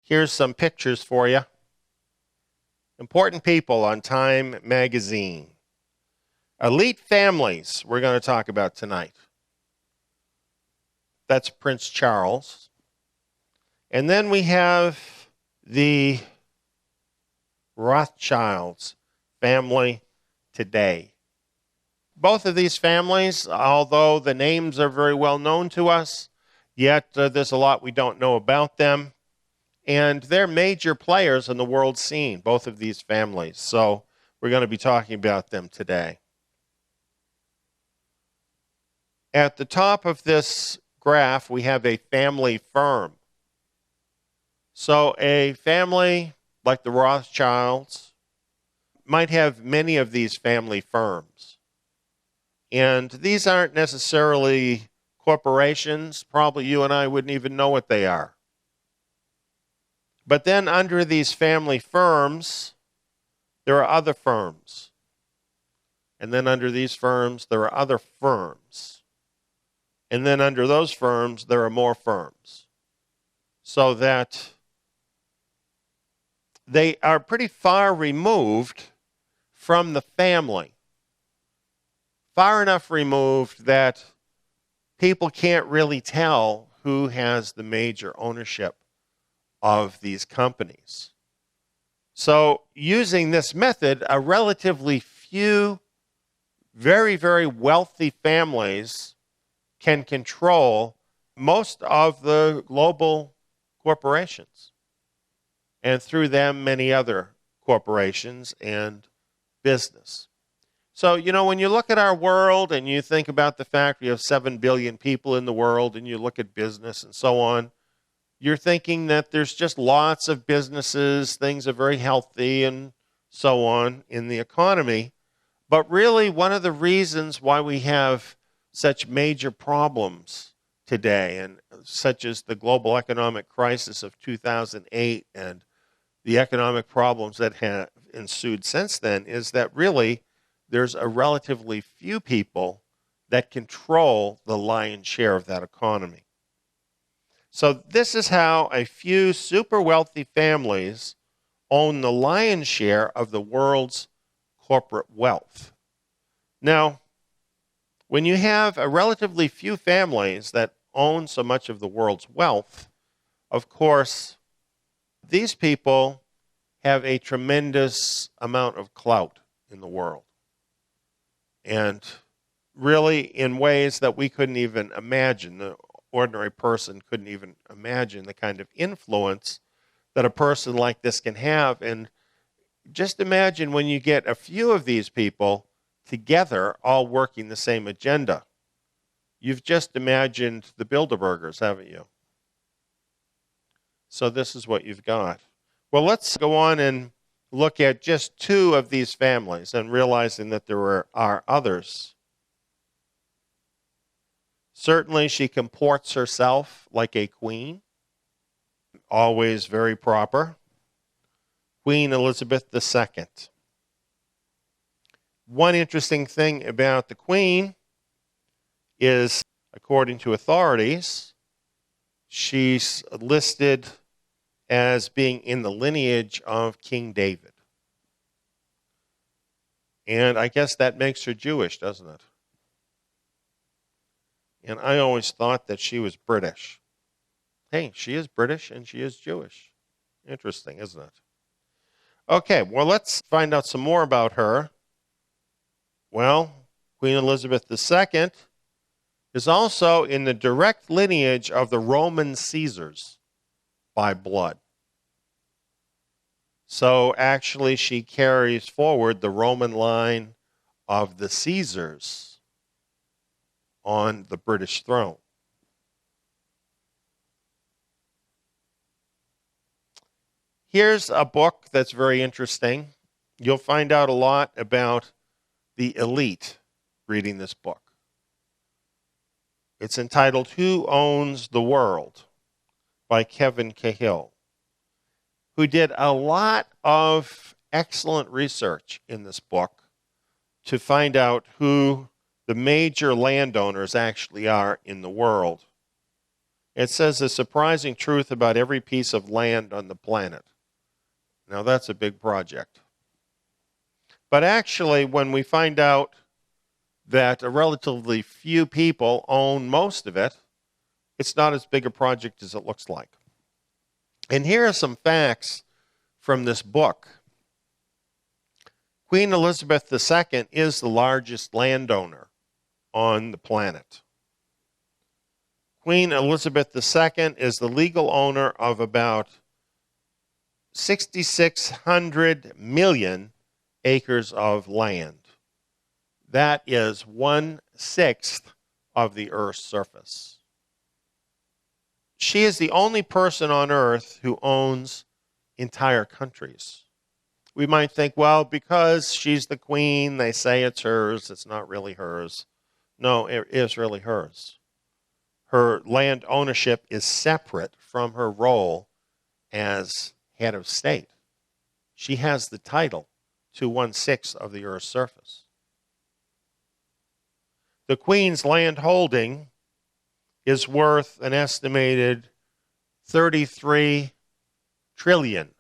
Here's some pictures for you. Important people on Time magazine. Elite families we're going to talk about tonight. That's Prince Charles. And then we have the Rothschilds family today. Both of these families, although the names are very well known to us, yet there's a lot we don't know about them. And they're major players in the world scene, both of these families. So we're going to be talking about them today. At the top of this graph, we have a family firm. So a family like the Rothschilds might have many of these family firms. And these aren't necessarily corporations. Probably you and I wouldn't even know what they are. But then under these family firms, there are other firms. And then under these firms, there are other firms. And then under those firms, there are more firms. So that they are pretty far removed from the family. Far enough removed that people can't really tell who has the major ownership of these companies. So using this method, a relatively few very, very wealthy families can control most of the global corporations. And through them, many other corporations and business. So, when you look at our world and you think about the fact we have 7 billion people in the world and you look at business and so on, you're thinking that there's just lots of businesses, things are very healthy and so on in the economy. But really, one of the reasons why we have such major problems today, and such as the global economic crisis of 2008 and the economic problems that have ensued since then, is that really there's a relatively few people that control the lion's share of that economy. So this is how a few super wealthy families own the lion's share of the world's corporate wealth. Now, when you have a relatively few families that own so much of the world's wealth, of course, these people have a tremendous amount of clout in the world. And really in ways that we couldn't even imagine. The ordinary person couldn't even imagine the kind of influence that a person like this can have. And just imagine when you get a few of these people together all working the same agenda. You've just imagined the Bilderbergers, haven't you? So this is what you've got. Well, let's go on and look at just two of these families and realizing that there are others. Certainly, she comports herself like a queen, always very proper. Queen Elizabeth II. One interesting thing about the Queen is, according to authorities, she's listed as being in the lineage of King David. And I guess that makes her Jewish, doesn't it? And I always thought that she was British. Hey, she is British and she is Jewish. Interesting, isn't it? Okay, well, let's find out some more about her. Well, Queen Elizabeth II is also in the direct lineage of the Roman Caesars by blood. So actually, she carries forward the Roman line of the Caesars on the British throne. Here's a book that's very interesting. You'll find out a lot about the elite reading this book. It's entitled Who Owns the World by Kevin Cahill, who did a lot of excellent research in this book to find out who the major landowners actually are in the world. It says a surprising truth about every piece of land on the planet. Now that's a big project. But actually, when we find out that a relatively few people own most of it, it's not as big a project as it looks like. And here are some facts from this book. Queen Elizabeth II is the largest landowner on the planet. Queen Elizabeth II is the legal owner of about 6,600 million acres of land. That is 1/6 of the Earth's surface. She is the only person on Earth who owns entire countries. We might think, well, because she's the queen, they say it's hers. It's not really hers. No, it is really hers. Her land ownership is separate from her role as head of state. She has the title to 1/6 of the Earth's surface. The Queen's land holding is worth an estimated $33 trillion.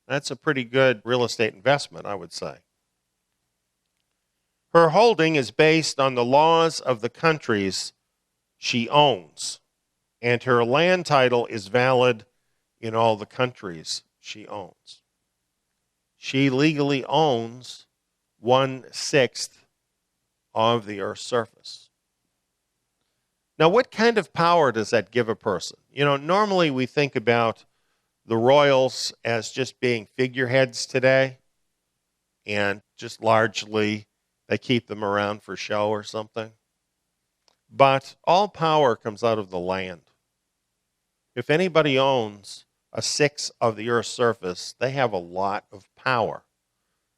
That's a pretty good real estate investment, I would say. Her holding is based on the laws of the countries she owns, and her land title is valid in all the countries she owns. She legally owns 1/6 of the Earth's surface. Now, what kind of power does that give a person? Normally we think about the royals as just being figureheads today, and just largely they keep them around for show or something. But all power comes out of the land. If anybody owns 1/6 of the Earth's surface, they have a lot of power.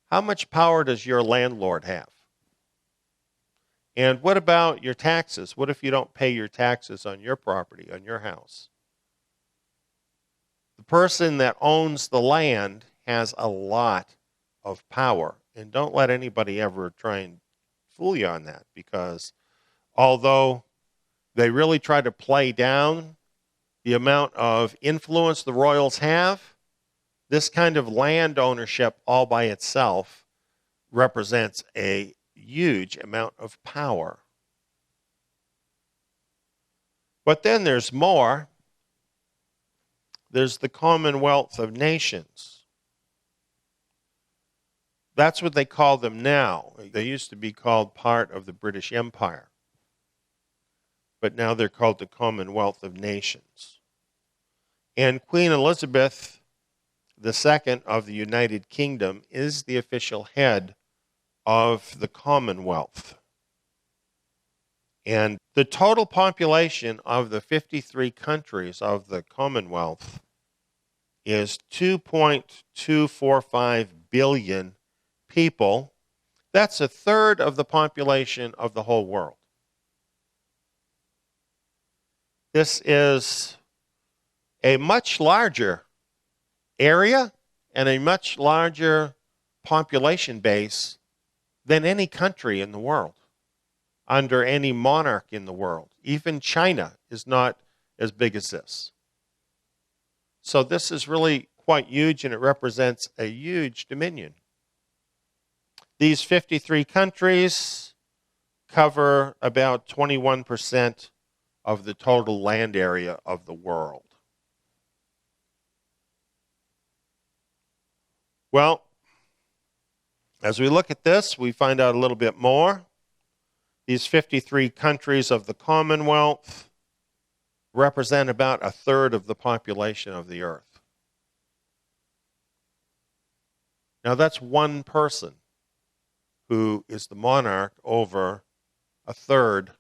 How much power does your landlord have? And what about your taxes? What if you don't pay your taxes on your property, on your house? The person that owns the land has a lot of power. And don't let anybody ever try and fool you on that, because although they really try to play down the amount of influence the royals have, this kind of land ownership all by itself represents a huge amount of power. But then there's more. There's the Commonwealth of Nations. That's what they call them now. They used to be called part of the British Empire, but now they're called the Commonwealth of Nations. And Queen Elizabeth II of the United Kingdom is the official head of the Commonwealth. And the total population of the 53 countries of the Commonwealth is 2.245 billion people. That's 1/3 of the population of the whole world. This is a much larger area and a much larger population base than any country in the world, under any monarch in the world. Even China is not as big as this. So this is really quite huge, and it represents a huge dominion. These 53 countries cover about 21% of the total land area of the world. Well, as we look at this, we find out a little bit more. These 53 countries of the Commonwealth represent about 1/3 of the population of the earth. Now that's one person who is the monarch over 1/3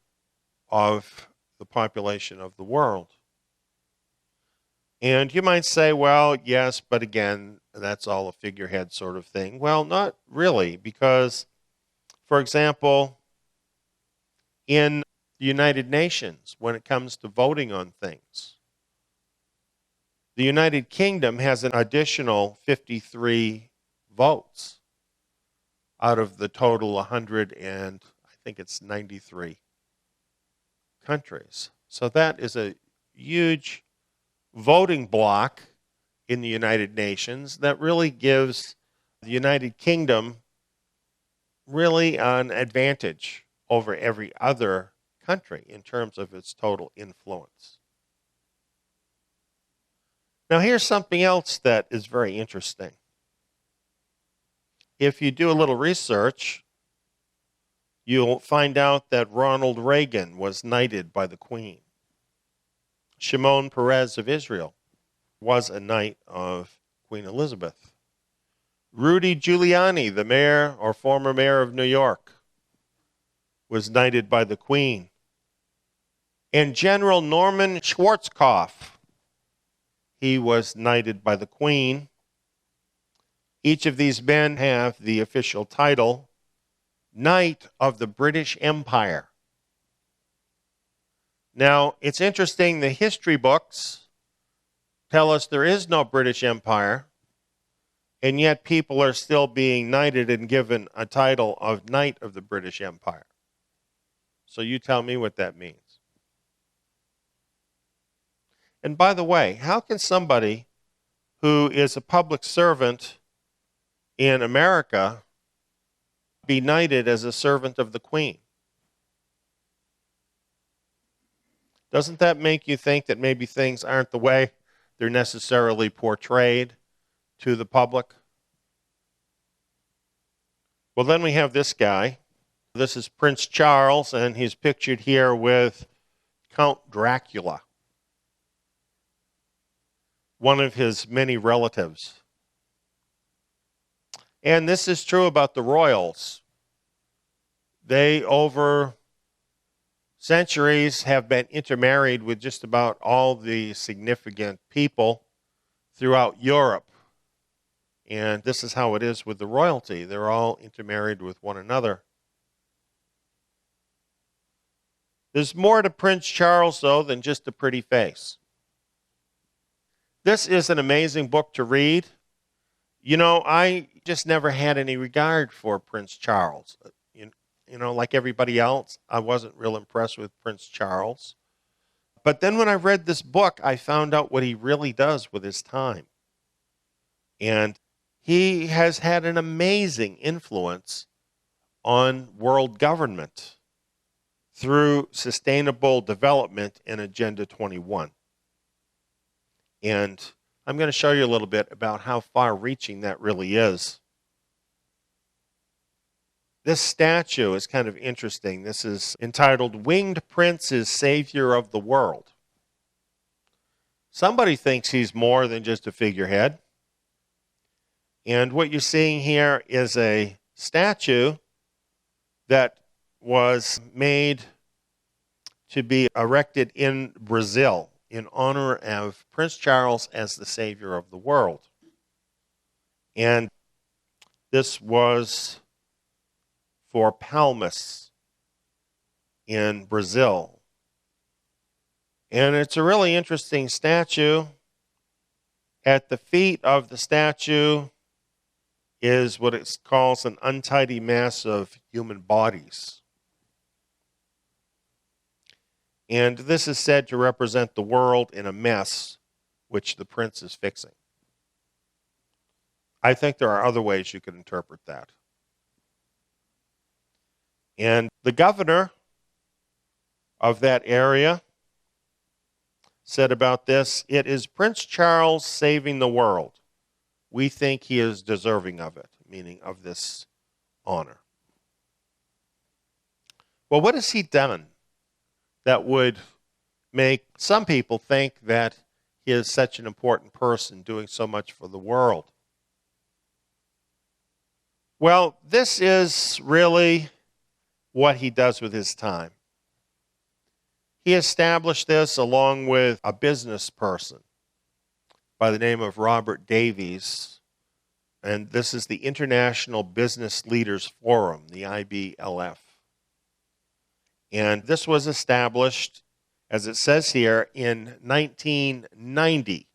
of the population of the world. And you might say, well, yes, but again, that's all a figurehead sort of thing. Well, not really, because, for example, in the United Nations, when it comes to voting on things, the United Kingdom has an additional 53 votes out of the total 100 and I think it's 93 countries. So that is a huge voting bloc in the United Nations that really gives the United Kingdom really an advantage over every other country in terms of its total influence. Now here's something else that is very interesting. If you do a little research, you'll find out that Ronald Reagan was knighted by the Queen. Shimon Peres of Israel was a knight of Queen Elizabeth. Rudy Giuliani, the mayor or former mayor of New York, was knighted by the Queen. And General Norman Schwarzkopf, he was knighted by the Queen. Each of these men have the official title, Knight of the British Empire. Now, it's interesting, the history books tell us there is no British Empire, and yet people are still being knighted and given a title of Knight of the British Empire. So you tell me what that means. And by the way, how can somebody who is a public servant in America be knighted as a servant of the Queen? Doesn't that make you think that maybe things aren't the way they're necessarily portrayed to the public? Well, then we have this guy. This is Prince Charles, and he's pictured here with Count Dracula, one of his many relatives. And this is true about the royals. They, over centuries, have been intermarried with just about all the significant people throughout Europe. And this is how it is with the royalty. They're all intermarried with one another. There's more to Prince Charles, though, than just a pretty face. This is an amazing book to read. You know, I just never had any regard for Prince Charles. You know, like everybody else, I wasn't real impressed with Prince Charles. But then when I read this book, I found out what he really does with his time. And he has had an amazing influence on world government through sustainable development and Agenda 21. And I'm going to show you a little bit about how far-reaching that really is. This statue is kind of interesting. This is entitled, Winged Prince is Savior of the World. Somebody thinks he's more than just a figurehead. And what you're seeing here is a statue that was made to be erected in Brazil in honor of Prince Charles as the Savior of the world. And this was for Palmas in Brazil. And it's a really interesting statue. At the feet of the statue is what it calls an untidy mass of human bodies. And this is said to represent the world in a mess which the prince is fixing. I think there are other ways you could interpret that. And the governor of that area said about this, "It is Prince Charles saving the world. We think he is deserving of it," meaning of this honor. Well, what has he done that would make some people think that he is such an important person doing so much for the world? Well, this is really what he does with his time. He established this along with a business person by the name of Robert Davies, and this is the International Business Leaders Forum, the IBLF. And this was established, as it says here, in 1990.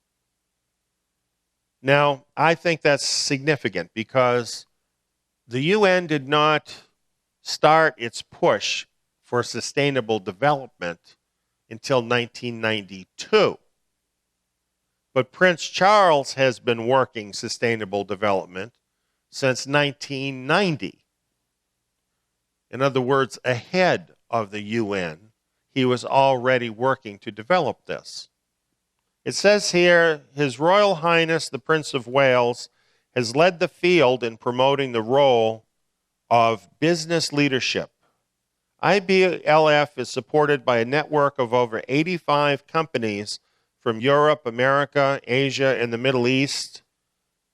Now, I think that's significant because the UN did not start its push for sustainable development until 1992. But Prince Charles has been working sustainable development since 1990. In other words, ahead of the UN, he was already working to develop this. It says here, His Royal Highness the Prince of Wales has led the field in promoting the role of business leadership. IBLF is supported by a network of over 85 companies from Europe, America, Asia, and the Middle East,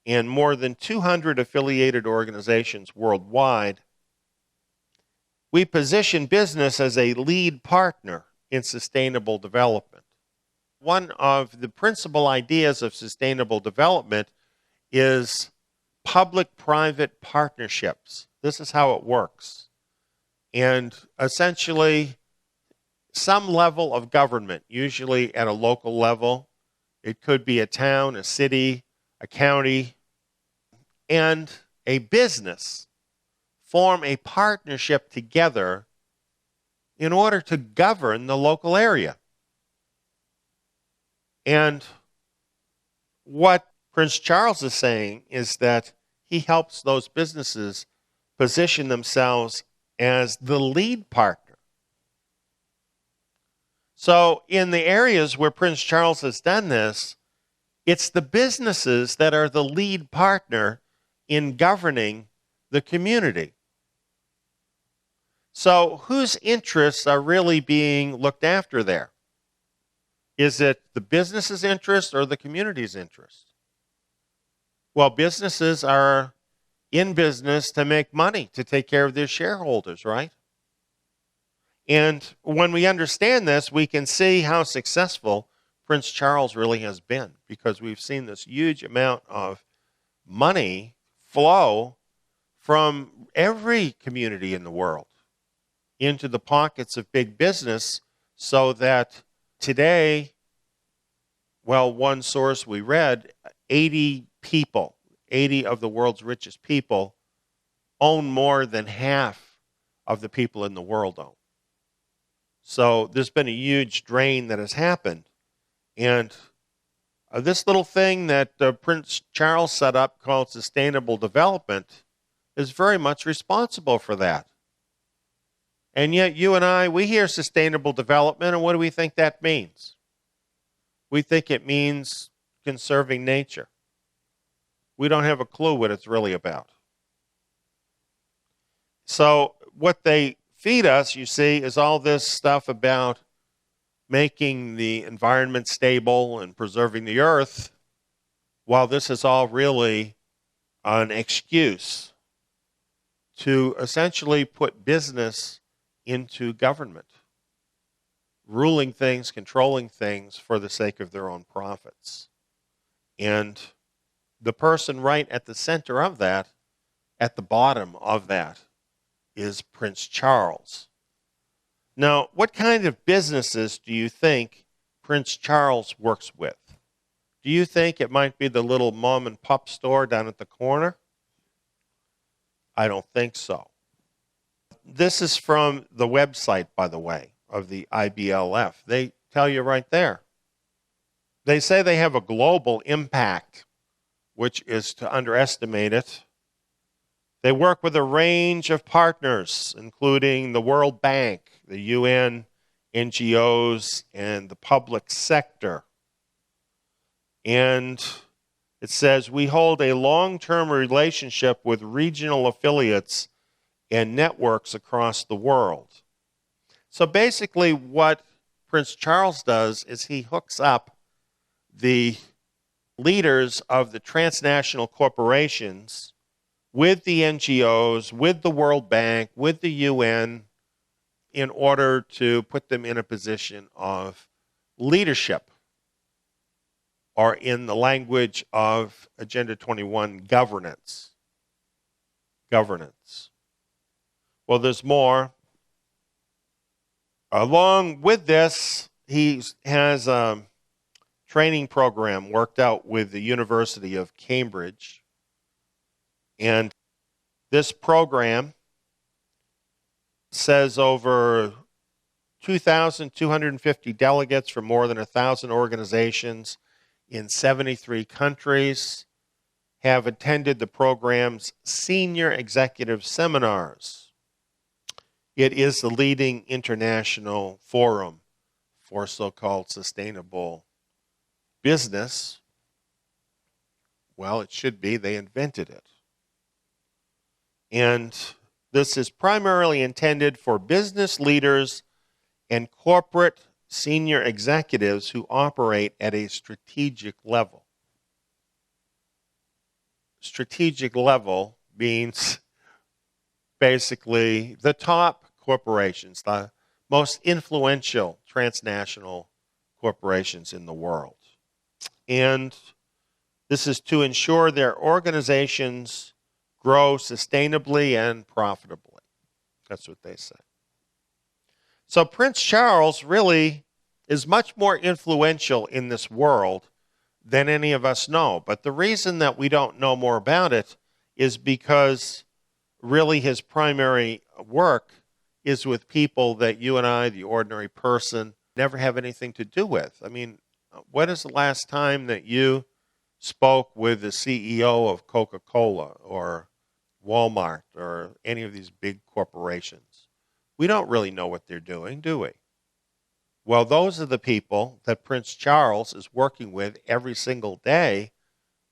and more than 200 affiliated organizations worldwide. We position business as a lead partner in sustainable development. One of the principal ideas of sustainable development is public-private partnerships. This is how it works. And essentially, some level of government, usually at a local level, it could be a town, a city, a county, and a business form a partnership together in order to govern the local area. And what Prince Charles is saying is that he helps those businesses position themselves as the lead partner. So in the areas where Prince Charles has done this, it's the businesses that are the lead partner in governing the community. So whose interests are really being looked after there? Is it the business's interest or the community's interest? Well, businesses are in business to make money, to take care of their shareholders, right? And when we understand this, we can see how successful Prince Charles really has been, because we've seen this huge amount of money flow from every community in the world into the pockets of big business, so that today, well, one source we read, 80 of the world's richest people own more than half of the people in the world own. So there's been a huge drain that has happened. And this little thing that Prince Charles set up called sustainable development is very much responsible for that. And yet you and I, we hear sustainable development, and what do we think that means? We think it means conserving nature. We don't have a clue what it's really about. So what they feed us, you see, is all this stuff about making the environment stable and preserving the earth, while this is all really an excuse to essentially put business into government, ruling things, controlling things for the sake of their own profits. And the person right at the center of that, at the bottom of that, is Prince Charles. Now, what kind of businesses do you think Prince Charles works with? Do you think it might be the little mom and pop store down at the corner? I don't think so. This is from the website, by the way, of the IBLF. They tell you right there. They say they have a global impact, which is to underestimate it. They work with a range of partners, including the World Bank, the UN, NGOs, and the public sector. And it says, we hold a long-term relationship with regional affiliates and networks across the world. So basically what Prince Charles does is he hooks up the leaders of the transnational corporations with the NGOs, with the World Bank, with the UN, in order to put them in a position of leadership, or in the language of Agenda 21, governance. Governance. Well, there's more. Along with this, he has a training program worked out with the University of Cambridge. And this program says over 2,250 delegates from more than 1,000 organizations in 73 countries have attended the program's senior executive seminars. It is the leading international forum for so-called sustainable business. Well, it should be. They invented it. And this is primarily intended for business leaders and corporate senior executives who operate at a strategic level. Strategic level means basically the top corporations, the most influential transnational corporations in the world. And this is to ensure their organizations grow sustainably and profitably. That's what they say. So Prince Charles really is much more influential in this world than any of us know. But the reason that we don't know more about it is because really his primary work is with people that you and I, the ordinary person, never have anything to do with. I mean, when is the last time that you spoke with the CEO of Coca-Cola or Walmart or any of these big corporations? We don't really know what they're doing, do we? Well, those are the people that Prince Charles is working with every single day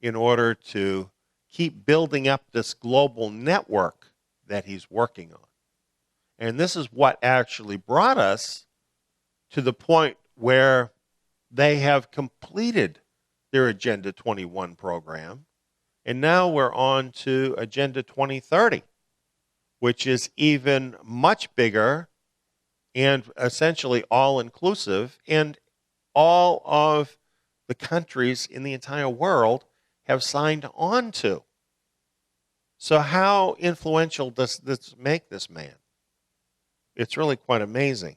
in order to keep building up this global network that he's working on. And this is what actually brought us to the point where they have completed their Agenda 21 program. And now we're on to Agenda 2030, which is even much bigger and essentially all-inclusive, and all of the countries in the entire world have signed on to. So how influential does this make this man? It's really quite amazing.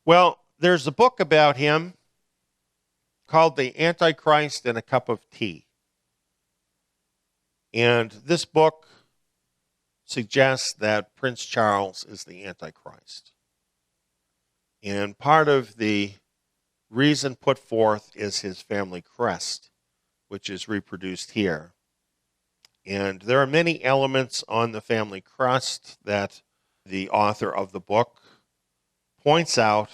Well, there's a book about him called The AntiChrist and a Cup of Tea. And this book suggests that Prince Charles is the Antichrist. And part of the reason put forth is his family crest, which is reproduced here. And there are many elements on the family crest that the author of the book points out,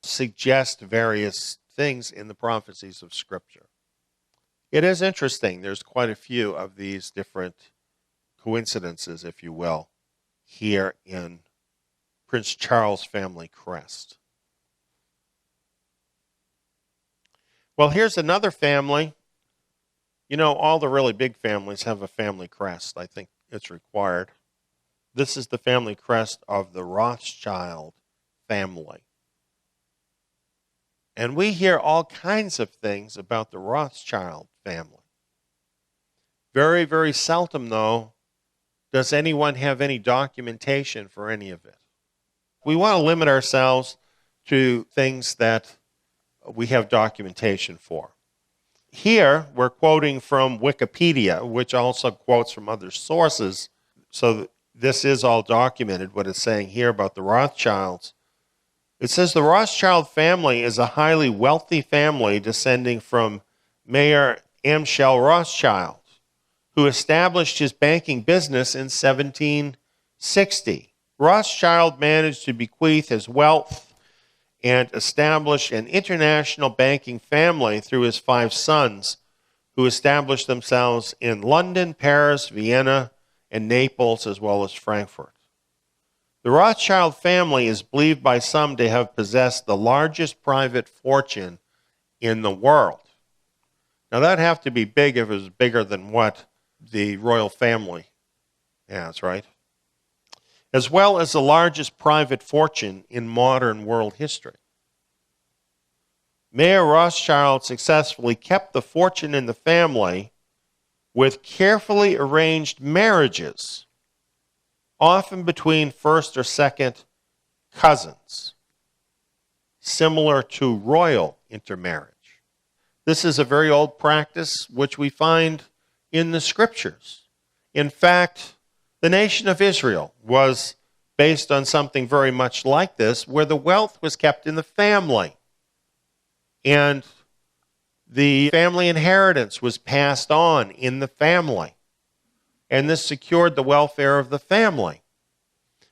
suggest various things in the prophecies of Scripture. It is interesting. There's quite a few of these different coincidences, if you will, here in Prince Charles' family crest. Well, here's another family. You know, all the really big families have a family crest. I think it's required. This is the family crest of the Rothschild family. And we hear all kinds of things about the Rothschild family. Very, very seldom, though, does anyone have any documentation for any of it. We want to limit ourselves to things that we have documentation for. Here, we're quoting from Wikipedia, which also quotes from other sources. So this is all documented, what it's saying here about the Rothschilds. It says the Rothschild family is a highly wealthy family descending from Mayor Amschel Rothschild, who established his banking business in 1760. Rothschild managed to bequeath his wealth and establish an international banking family through his 5 sons, who established themselves in London, Paris, Vienna, and Naples, as well as Frankfurt. The Rothschild family is believed by some to have possessed the largest private fortune in the world. Now, that'd have to be big if it was bigger than what the royal family has, right? As well as the largest private fortune in modern world history. Mayor Rothschild successfully kept the fortune in the family with carefully arranged marriages, often between first or second cousins, similar to royal intermarriage. This is a very old practice which we find in the Scriptures. In fact, the nation of Israel was based on something very much like this, where the wealth was kept in the family. And the family inheritance was passed on in the family. And this secured the welfare of the family.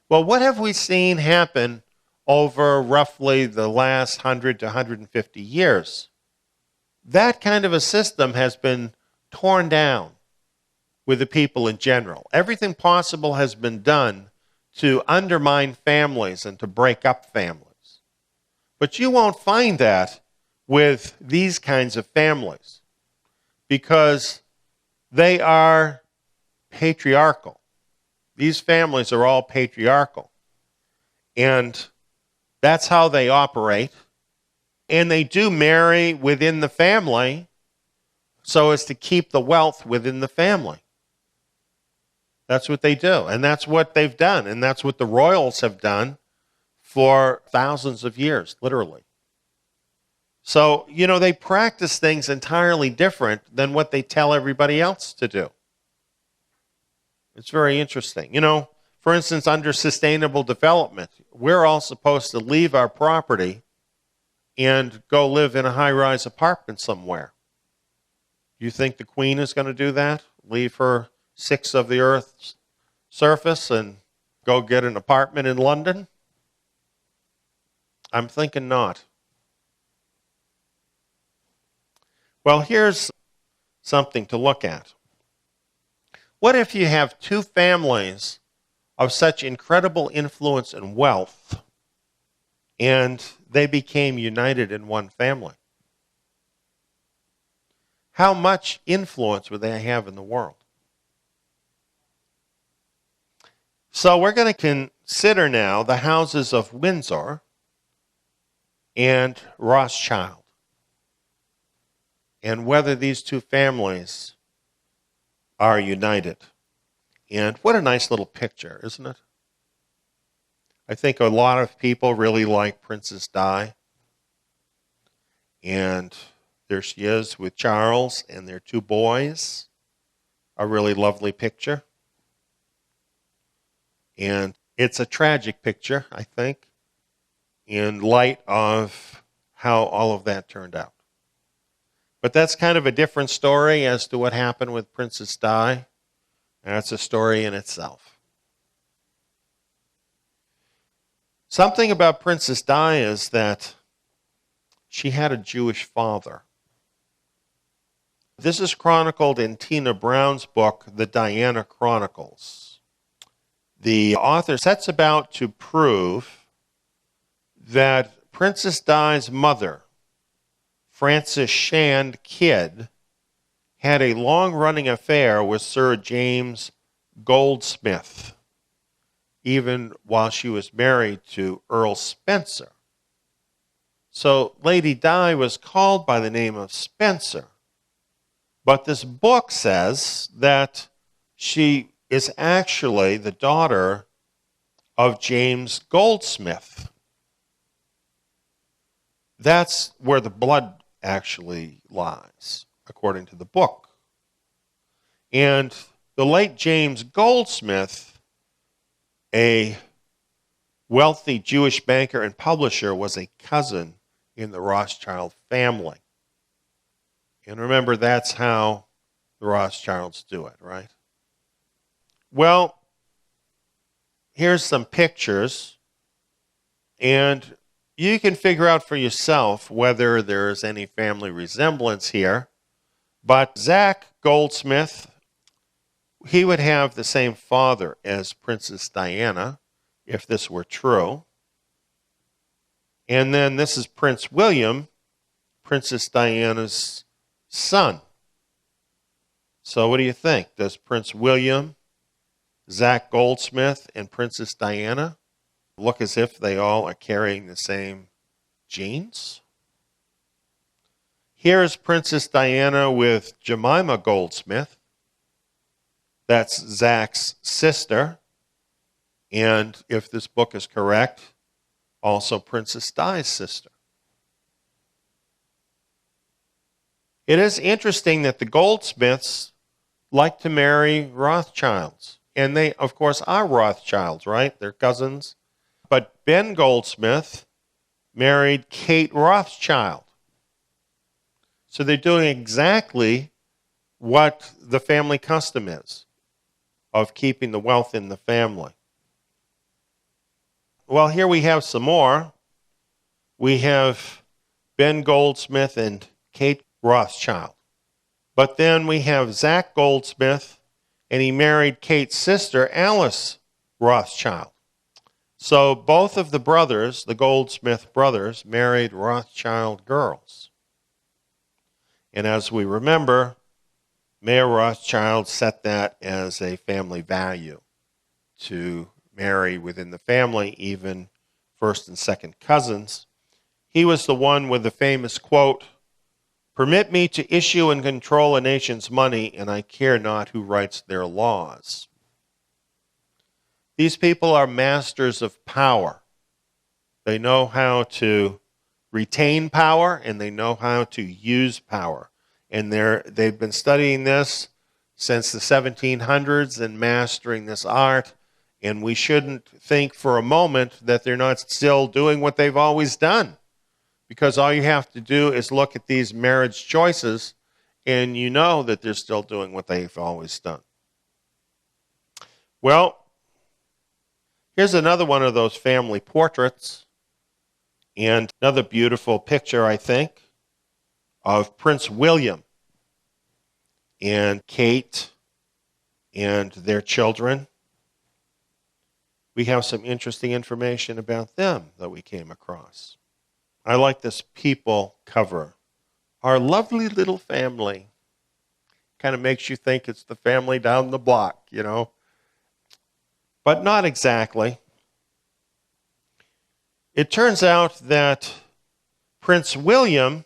Well, what have we seen happen over roughly the last 100 to 150 years? That kind of a system has been torn down with the people in general. Everything possible has been done to undermine families and to break up families. But you won't find that with these kinds of families because they are patriarchal. These families are all patriarchal. And that's how they operate. And they do marry within the family so as to keep the wealth within the family. That's what they do. And that's what they've done. And that's what the royals have done for thousands of years, literally. So, they practice things entirely different than what they tell everybody else to do. It's very interesting. For instance, under sustainable development, we're all supposed to leave our property and go live in a high-rise apartment somewhere. You think the Queen is going to do that? Leave her 6 of the Earth's surface and go get an apartment in London? I'm thinking not. Well, here's something to look at. What if you have 2 families of such incredible influence and wealth, and they became united in one family? How much influence would they have in the world? So we're going to consider now the houses of Windsor and Rothschild, and whether these 2 families are united. And what a nice little picture, isn't it? I think a lot of people really like Princess Di. And there she is with Charles and their 2 boys. A really lovely picture. And it's a tragic picture, I think, in light of how all of that turned out. But that's kind of a different story as to what happened with Princess Di. That's a story in itself. Something about Princess Di is that she had a Jewish father. This is chronicled in Tina Brown's book, The Diana Chronicles. The author sets about to prove that Princess Di's mother, Frances Shand Kidd, had a long-running affair with Sir James Goldsmith, even while she was married to Earl Spencer. So Lady Di was called by the name of Spencer. But this book says that she is actually the daughter of James Goldsmith. That's where the blood actually lies, according to the book. And the late James Goldsmith, a wealthy Jewish banker and publisher, was a cousin in the Rothschild family. And remember, that's how the Rothschilds do it, right? Well, here's some pictures, and you can figure out for yourself whether there's any family resemblance here. But Zach Goldsmith, he would have the same father as Princess Diana, if this were true. And then this is Prince William, Princess Diana's son. So what do you think? Does Prince William, Zach Goldsmith, and Princess Diana look as if they all are carrying the same genes? Here is Princess Diana with Jemima Goldsmith. That's Zach's sister. And if this book is correct, also Princess Di's sister. It is interesting that the Goldsmiths like to marry Rothschilds. And they, of course, are Rothschilds, right? They're cousins. But Ben Goldsmith married Kate Rothschild. So they're doing exactly what the family custom is of keeping the wealth in the family. Well, here we have some more. We have Ben Goldsmith and Kate Rothschild. But then we have Zach Goldsmith, and he married Kate's sister, Alice Rothschild. So both of the brothers, the Goldsmith brothers, married Rothschild girls. And as we remember, Mayor Rothschild set that as a family value to marry within the family, even first and second cousins. He was the one with the famous quote, "Permit me to issue and control a nation's money, and I care not who writes their laws." These people are masters of power. They know how to retain power, and they know how to use power. And they've been studying this since the 1700s and mastering this art. And we shouldn't think for a moment that they're not still doing what they've always done. Because all you have to do is look at these marriage choices, and you know that they're still doing what they've always done. Well, here's another one of those family portraits, and another beautiful picture, I think, of Prince William and Kate and their children. We have some interesting information about them that we came across. I like this People cover. Our lovely little family. Kind of makes you think it's the family down the block, you know. But not exactly. It turns out that Prince William,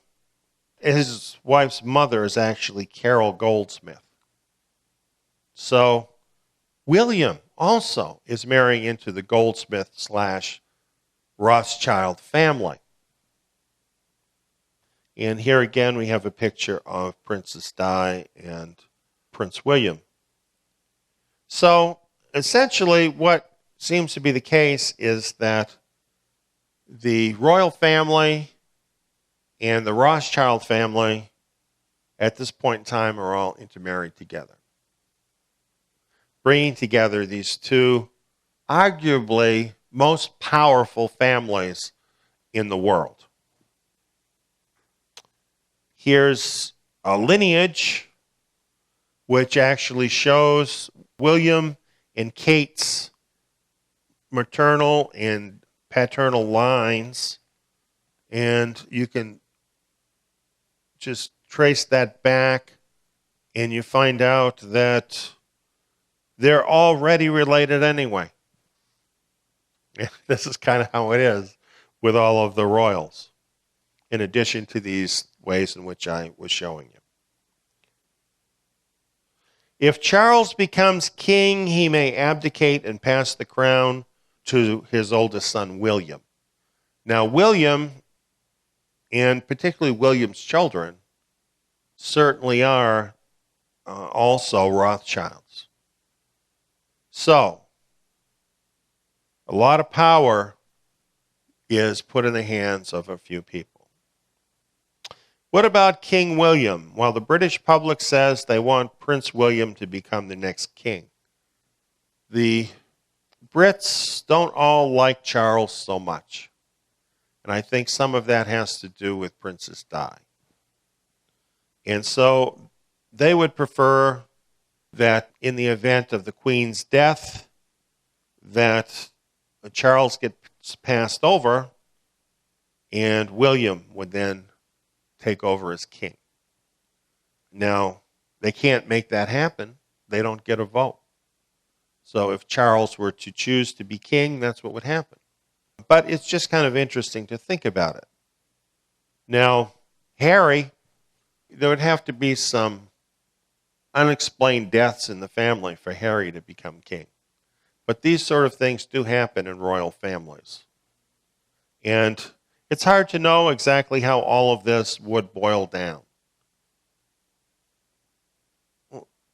his wife's mother, is actually Carol Goldsmith. So William also is marrying into the Goldsmith/Rothschild family. And here again we have a picture of Princess Di and Prince William. So essentially what seems to be the case is that the royal family and the Rothschild family at this point in time are all intermarried together, bringing together these two arguably most powerful families in the world. Here's a lineage which actually shows William and Kate's maternal and paternal lines, and you can just trace that back, and you find out that they're already related anyway. This is kind of how it is with all of the royals, in addition to these ways in which I was showing you. If Charles becomes king, he may abdicate and pass the crown to his oldest son, William. Now, William, and particularly William's children, certainly are also Rothschilds. So, a lot of power is put in the hands of a few people. What about King William? Well, the British public says they want Prince William to become the next king. The Brits don't all like Charles so much. And I think some of that has to do with Princess Di. And so they would prefer that in the event of the Queen's death, that Charles gets passed over and William would then take over as king. Now, they can't make that happen. They don't get a vote. So if Charles were to choose to be king, that's what would happen. But it's just kind of interesting to think about it. Now, Harry, there would have to be some unexplained deaths in the family for Harry to become king. But these sort of things do happen in royal families. And it's hard to know exactly how all of this would boil down.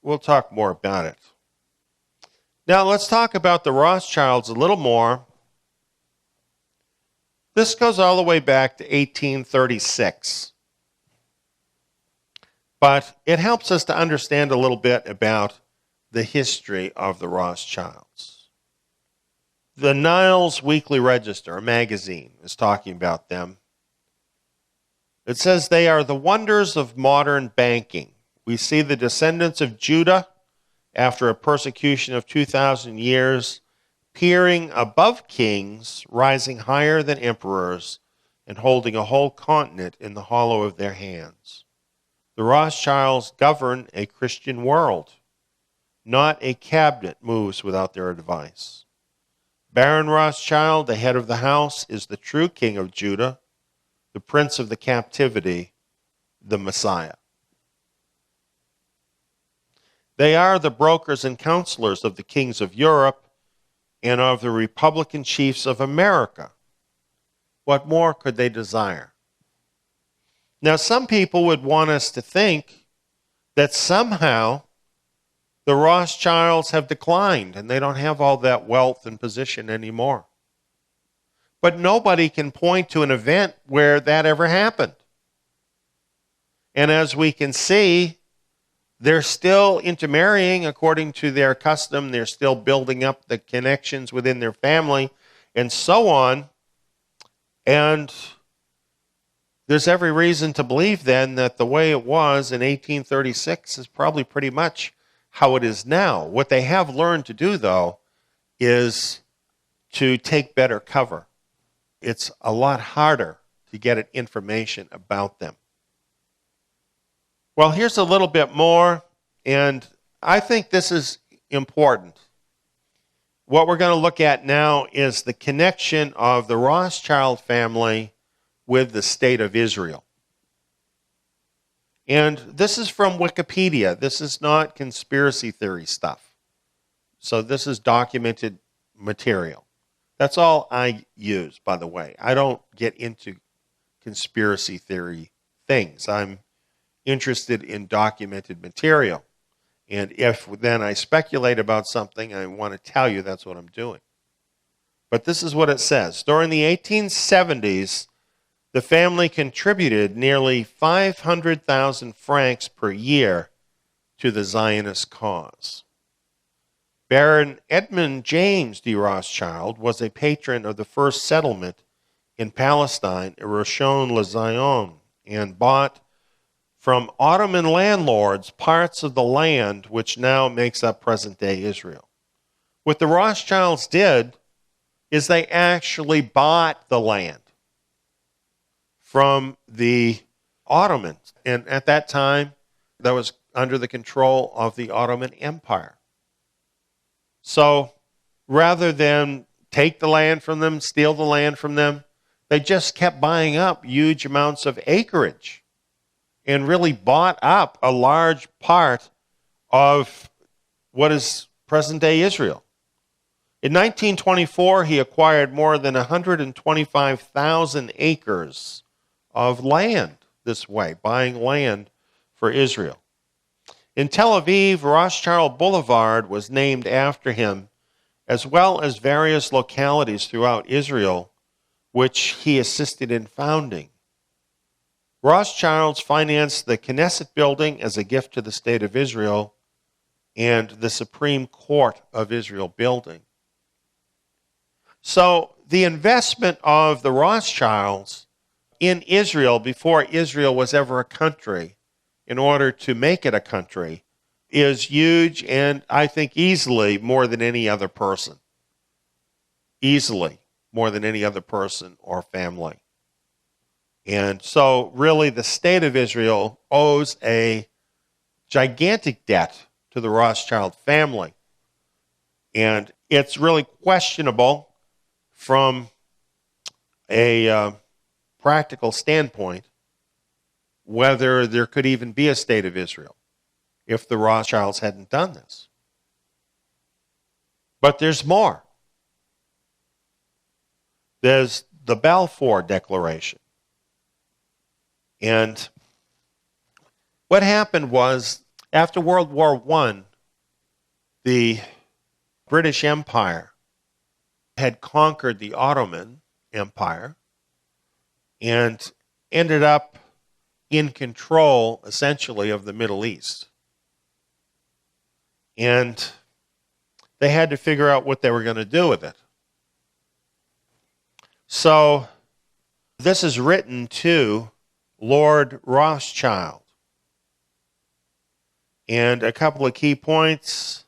We'll talk more about it. Now let's talk about the Rothschilds a little more. This goes all the way back to 1836. But it helps us to understand a little bit about the history of the Rothschilds. The Niles Weekly Register, a magazine, is talking about them. It says they are the wonders of modern banking. We see the descendants of Judah, after a persecution of 2,000 years, peering above kings, rising higher than emperors, and holding a whole continent in the hollow of their hands. The Rothschilds govern a Christian world. Not a cabinet moves without their advice. Baron Rothschild, the head of the house, is the true king of Judah, the prince of the captivity, the Messiah. They are the brokers and counselors of the kings of Europe and of the Republican chiefs of America. What more could they desire? Now, some people would want us to think that somehow the Rothschilds have declined and they don't have all that wealth and position anymore. But nobody can point to an event where that ever happened. And as we can see, they're still intermarrying according to their custom. They're still building up the connections within their family and so on. And there's every reason to believe then that the way it was in 1836 is probably pretty much how it is now. What they have learned to do, though, is to take better cover. It's a lot harder to get information about them. Well, here's a little bit more, and I think this is important. What we're going to look at now is the connection of the Rothschild family with the state of Israel. And this is from Wikipedia. This is not conspiracy theory stuff. So this is documented material. That's all I use, by the way. I don't get into conspiracy theory things. I'm interested in documented material. And if then I speculate about something, I want to tell you that's what I'm doing. But this is what it says. During the 1870s, the family contributed nearly 500,000 francs per year to the Zionist cause. Baron Edmund James de Rothschild was a patron of the first settlement in Palestine, Rishon LeZion, and bought from Ottoman landlords parts of the land which now makes up present-day Israel. What the Rothschilds did is they actually bought the land from the Ottomans. And at that time, that was under the control of the Ottoman Empire. So rather than take the land from them, steal the land from them, they just kept buying up huge amounts of acreage and really bought up a large part of what is present-day Israel. In 1924, he acquired more than 125,000 acres of land this way, buying land for Israel. In Tel Aviv, Rothschild Boulevard was named after him, as well as various localities throughout Israel, which he assisted in founding. Rothschilds financed the Knesset building as a gift to the state of Israel and the Supreme Court of Israel building. So the investment of the Rothschilds in Israel before Israel was ever a country, in order to make it a country, is huge and I think easily more than any other person. Easily more than any other person or family. And so really the state of Israel owes a gigantic debt to the Rothschild family. And it's really questionable from a practical standpoint whether there could even be a state of Israel if the Rothschilds hadn't done this. But there's more. There's the Balfour Declaration. And what happened was, after World War I, the British Empire had conquered the Ottoman Empire and ended up in control, essentially, of the Middle East. And they had to figure out what they were going to do with it. So this is written to Lord Rothschild. And a couple of key points.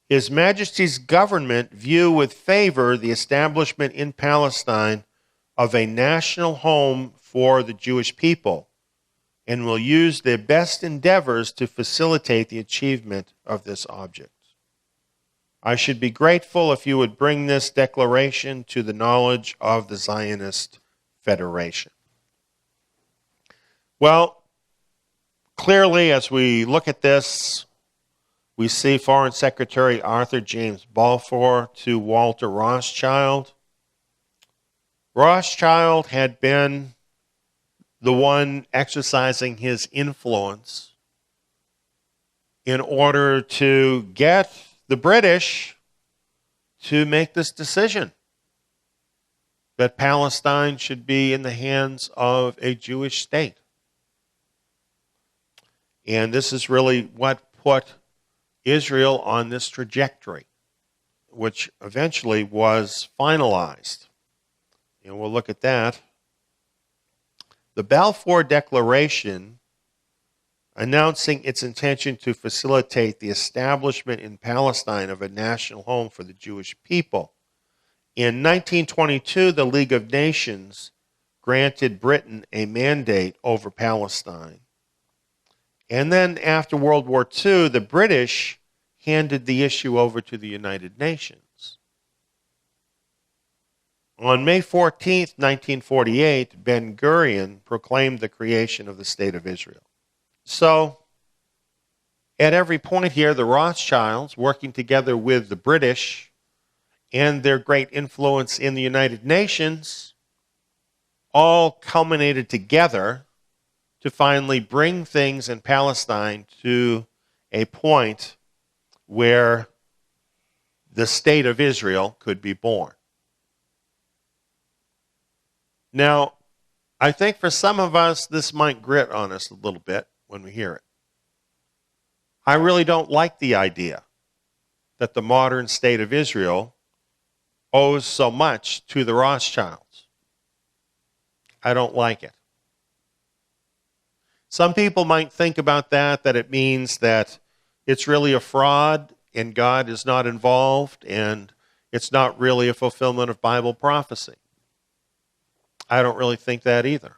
His Majesty's government view with favor the establishment in Palestine of a national home for the Jewish people, and will use their best endeavors to facilitate the achievement of this object. I should be grateful if you would bring this declaration to the knowledge of the Zionist Federation. Well, clearly, as we look at this, we see Foreign Secretary Arthur James Balfour to Walter Rothschild. Rothschild had been the one exercising his influence in order to get the British to make this decision that Palestine should be in the hands of a Jewish state. And this is really what put Israel on this trajectory, which eventually was finalized. And we'll look at that. The Balfour Declaration, announcing its intention to facilitate the establishment in Palestine of a national home for the Jewish people. In 1922, the League of Nations granted Britain a mandate over Palestine. And then after World War II, the British handed the issue over to the United Nations. On May 14, 1948, Ben-Gurion proclaimed the creation of the State of Israel. So, at every point here, the Rothschilds, working together with the British and their great influence in the United Nations, all culminated together to finally bring things in Palestine to a point where the State of Israel could be born. Now, I think for some of us, this might grit on us a little bit when we hear it. I really don't like the idea that the modern state of Israel owes so much to the Rothschilds. I don't like it. Some people might think about that it means that it's really a fraud and God is not involved and it's not really a fulfillment of Bible prophecy. I don't really think that either.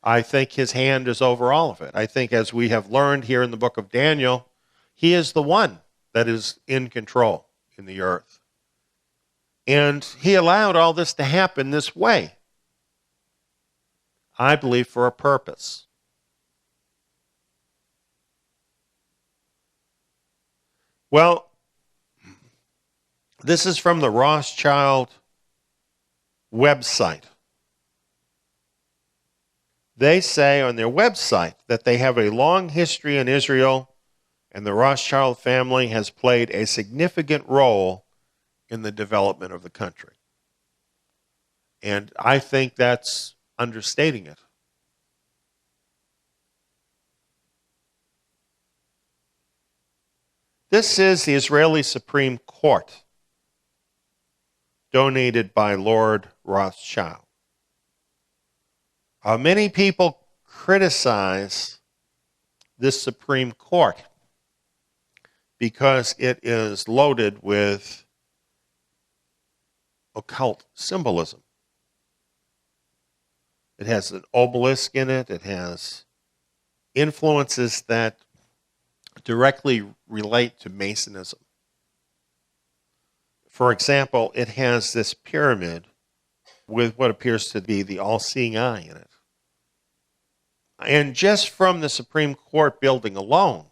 I think his hand is over all of it. I think, as we have learned here in the book of Daniel, he is the one that is in control in the earth. And he allowed all this to happen this way, I believe, for a purpose. Well, this is from the Rothschild website. They say on their website that they have a long history in Israel, and the Rothschild family has played a significant role in the development of the country. And I think that's understating it. This is the Israeli Supreme Court, donated by Lord Rothschild. Many people criticize this Supreme Court because it is loaded with occult symbolism. It has an obelisk in it. It has influences that directly relate to Masonism. For example, it has this pyramid with what appears to be the all-seeing eye in it. And just from the Supreme Court building alone,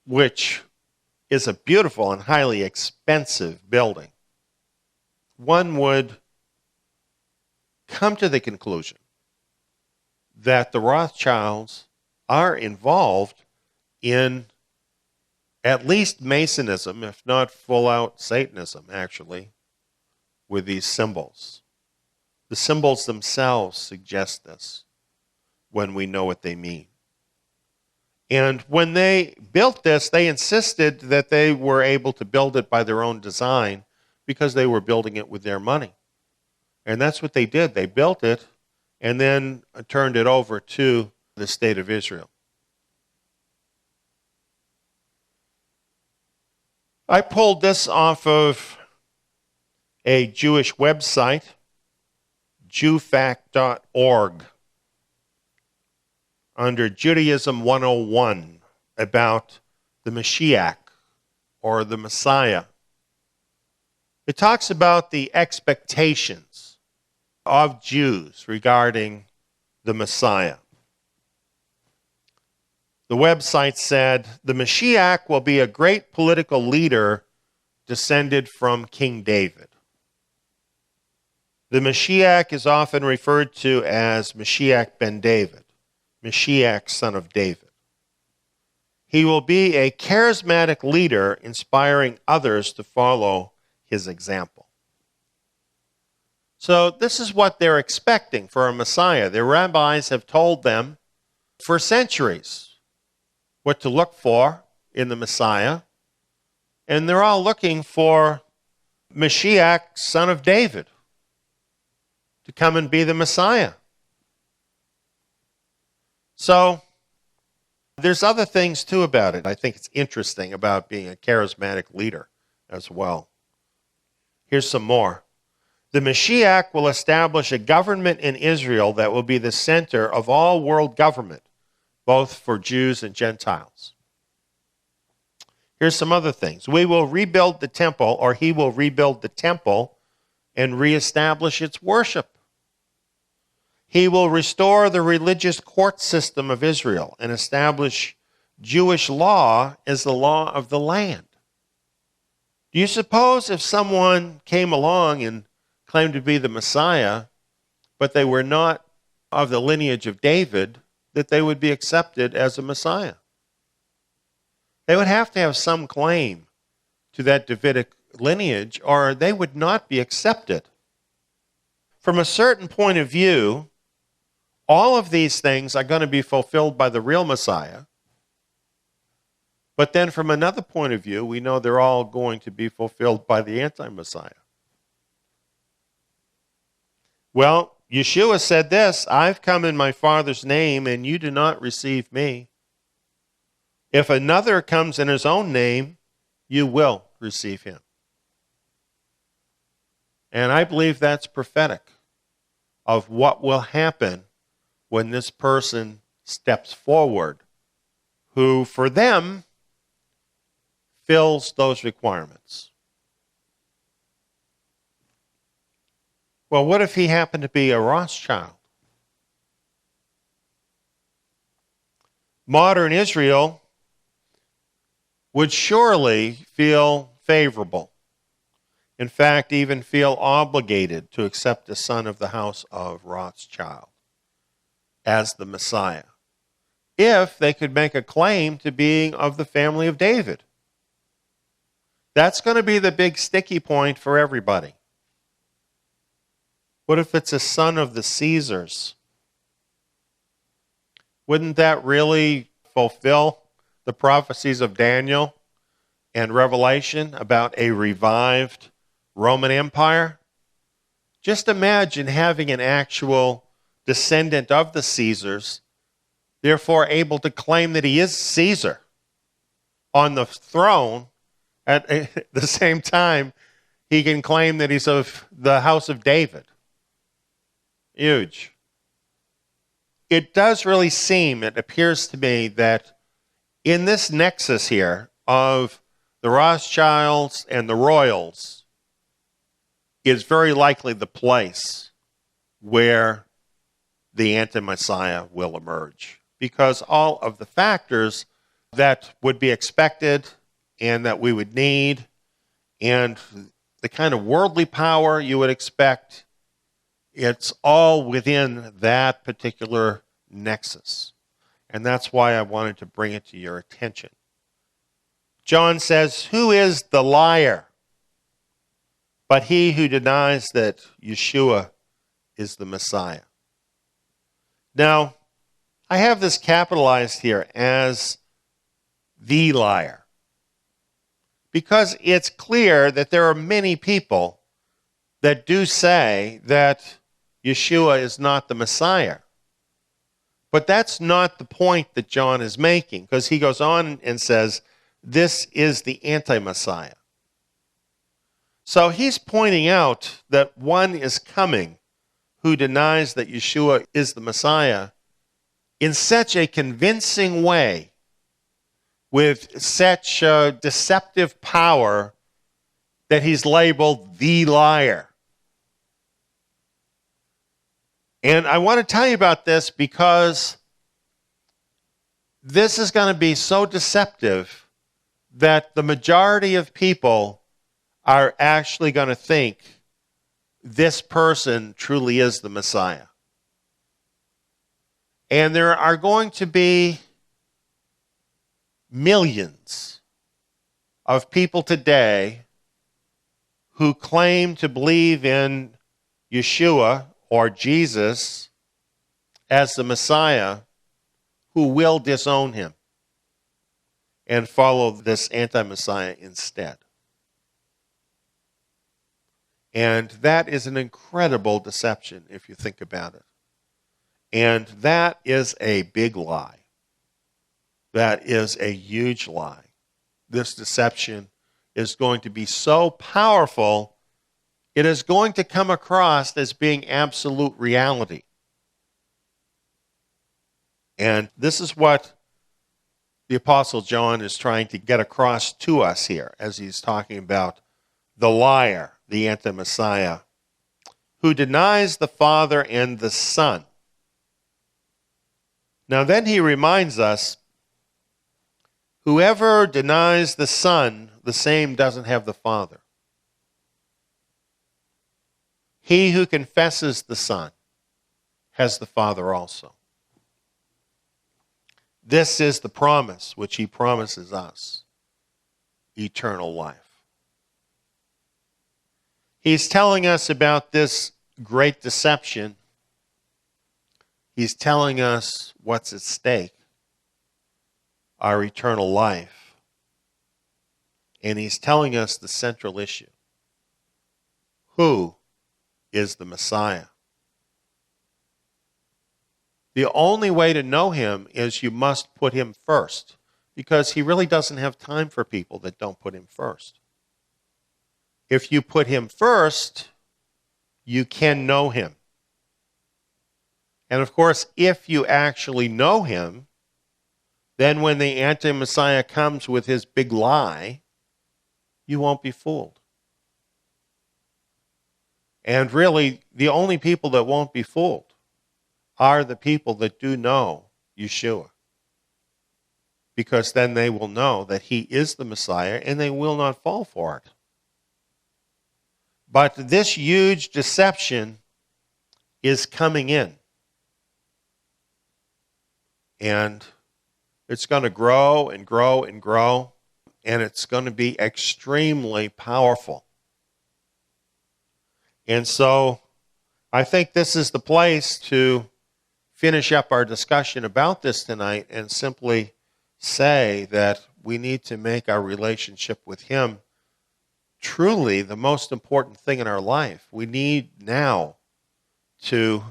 which is a beautiful and highly expensive building, one would come to the conclusion that the Rothschilds are involved in at least Masonism, if not full-out Satanism, actually, with these symbols. The symbols themselves suggest this when we know what they mean. And when they built this, they insisted that they were able to build it by their own design because they were building it with their money. And that's what they did. They built it and then turned it over to the state of Israel. I pulled this off of a Jewish website, jewfact.org, under Judaism 101, about the Mashiach, or the Messiah. It talks about the expectations of Jews regarding the Messiah. The website said, the Mashiach will be a great political leader descended from King David. The Mashiach is often referred to as Mashiach ben David, Mashiach, son of David. He will be a charismatic leader, inspiring others to follow his example. So this is what they're expecting for a Messiah. Their rabbis have told them for centuries what to look for in the Messiah, and they're all looking for Mashiach, son of David, to come and be the Messiah. So there's other things too about it. I think it's interesting about being a charismatic leader as well. Here's some more. The Mashiach will establish a government in Israel that will be the center of all world government, both for Jews and Gentiles. Here's some other things. We will rebuild the temple, or he will rebuild the temple and reestablish its worship. He will restore the religious court system of Israel and establish Jewish law as the law of the land. Do you suppose if someone came along and claimed to be the Messiah, but they were not of the lineage of David, that they would be accepted as a Messiah? They would have to have some claim to that Davidic lineage, or they would not be accepted. From a certain point of view, all of these things are going to be fulfilled by the real Messiah. But then from another point of view, we know they're all going to be fulfilled by the anti-Messiah. Well, Yeshua said this, I've come in my Father's name, and you do not receive me. If another comes in his own name, you will receive him. And I believe that's prophetic of what will happen when this person steps forward, who for them fills those requirements. Well, what if he happened to be a Rothschild? Modern Israel would surely feel favorable. In fact, even feel obligated to accept the son of the house of Rothschild as the Messiah, if they could make a claim to being of the family of David. That's going to be the big sticky point for everybody. What if it's a son of the Caesars? Wouldn't that really fulfill the prophecies of Daniel and Revelation about a revived Roman Empire? Just imagine having an actual descendant of the Caesars, therefore able to claim that he is Caesar on the throne. At the same time, he can claim that he's of the house of David. Huge. It does really seem, it appears to me, that in this nexus here of the Rothschilds and the royals is very likely the place where the anti-Messiah will emerge, because all of the factors that would be expected and that we would need, and the kind of worldly power you would expect, it's all within that particular nexus. And that's why I wanted to bring it to your attention. John says, "Who is the liar? But he who denies that Yeshua is the Messiah." Now, I have this capitalized here as the liar, because it's clear that there are many people that do say that Yeshua is not the Messiah. But that's not the point that John is making, because he goes on and says, this is the anti-Messiah. So he's pointing out that one is coming who denies that Yeshua is the Messiah in such a convincing way, with such deceptive power, that he's labeled the liar. And I want to tell you about this because this is going to be so deceptive that the majority of people are actually going to think this person truly is the Messiah. And there are going to be millions of people today who claim to believe in Yeshua or Jesus as the Messiah, who will disown him and follow this anti-Messiah instead. And that is an incredible deception if you think about it. And that is a big lie. That is a huge lie. This deception is going to be so powerful, it is going to come across as being absolute reality. And this is what the Apostle John is trying to get across to us here as he's talking about the liar, the anti-Messiah, who denies the Father and the Son. Now then he reminds us, whoever denies the Son, the same doesn't have the Father. He who confesses the Son has the Father also. This is the promise which he promises us, eternal life. He's telling us about this great deception. He's telling us what's at stake, our eternal life. And he's telling us the central issue. Who is the Messiah? The only way to know him is you must put him first, because he really doesn't have time for people that don't put him first. If you put him first, you can know him. And of course, if you actually know him, then when the anti-Messiah comes with his big lie, you won't be fooled. And really, the only people that won't be fooled are the people that do know Yeshua. Because then they will know that he is the Messiah and they will not fall for it. But this huge deception is coming in. And it's going to grow and grow and grow. And it's going to be extremely powerful. And so I think this is the place to finish up our discussion about this tonight and simply say that we need to make our relationship with him truly the most important thing in our life. We need now to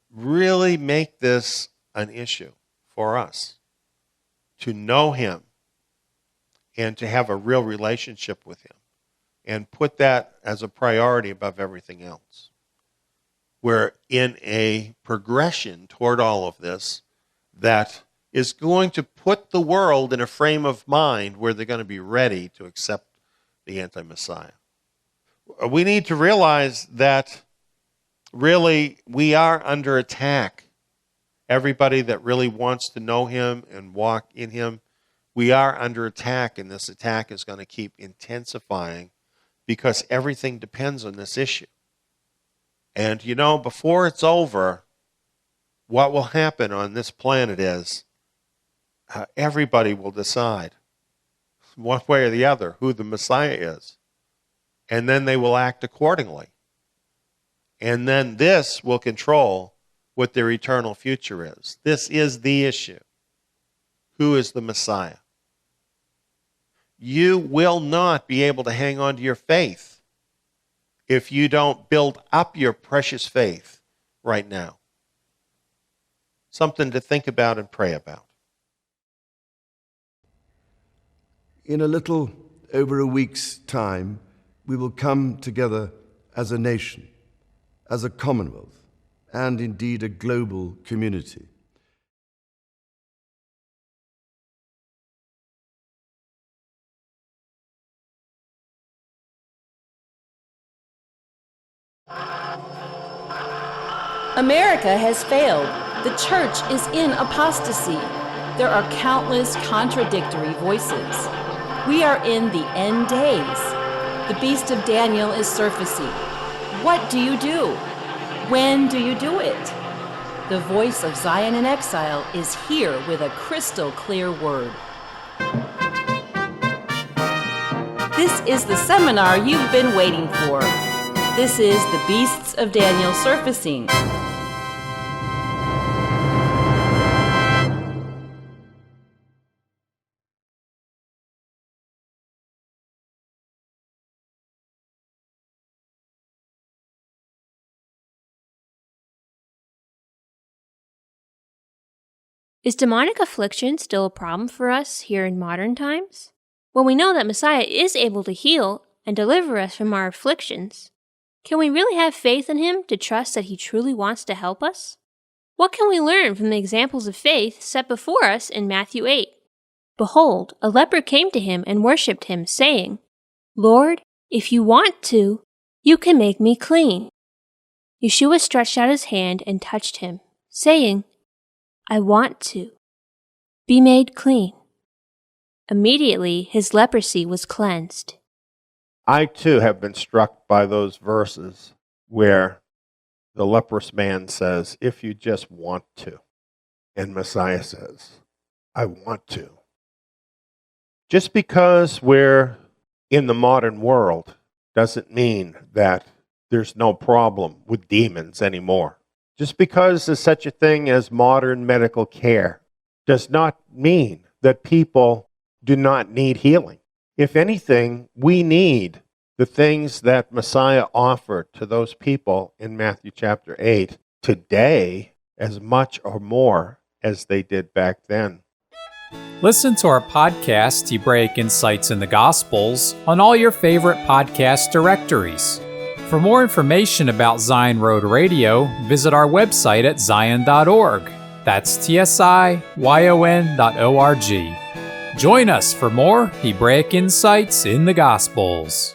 really make this an issue for us, to know him and to have a real relationship with him and put that as a priority above everything else. We're in a progression toward all of this that is going to put the world in a frame of mind where they're going to be ready to accept the anti-Messiah. We need to realize that really we are under attack. Everybody that really wants to know him and walk in him, we are under attack, and this attack is going to keep intensifying because everything depends on this issue. And you know, before it's over, what will happen on this planet is everybody will decide one way or the other, who the Messiah is. And then they will act accordingly. And then this will control what their eternal future is. This is the issue. Who is the Messiah? You will not be able to hang on to your faith if you don't build up your precious faith right now. Something to think about and pray about. In a little over a week's time, we will come together as a nation, as a commonwealth, and indeed a global community. America has failed. The church is in apostasy. There are countless contradictory voices. We are in the end days. The beast of Daniel is surfacing. What do you do? When do you do it? The voice of Zion in exile is here with a crystal clear word. This is the seminar you've been waiting for. This is the Beasts of Daniel surfacing. Is demonic affliction still a problem for us here in modern times? When we know that Messiah is able to heal and deliver us from our afflictions, can we really have faith in him to trust that he truly wants to help us? What can we learn from the examples of faith set before us in Matthew 8? Behold, a leper came to him and worshipped him, saying, Lord, if you want to, you can make me clean. Yeshua stretched out his hand and touched him, saying, I want to. Be made clean. Immediately his leprosy was cleansed. I too have been struck by those verses where the leprous man says, if you just want to. And Messiah says, I want to. Just because we're in the modern world doesn't mean that there's no problem with demons anymore. Just because there's such a thing as modern medical care does not mean that people do not need healing. If anything, we need the things that Messiah offered to those people in Matthew chapter 8 today as much or more as they did back then. Listen to our podcast, Hebraic Insights in the Gospels, on all your favorite podcast directories. For more information about Zion Road Radio, visit our website at zion.org. That's TSIYON.org. Join us for more Hebraic Insights in the Gospels.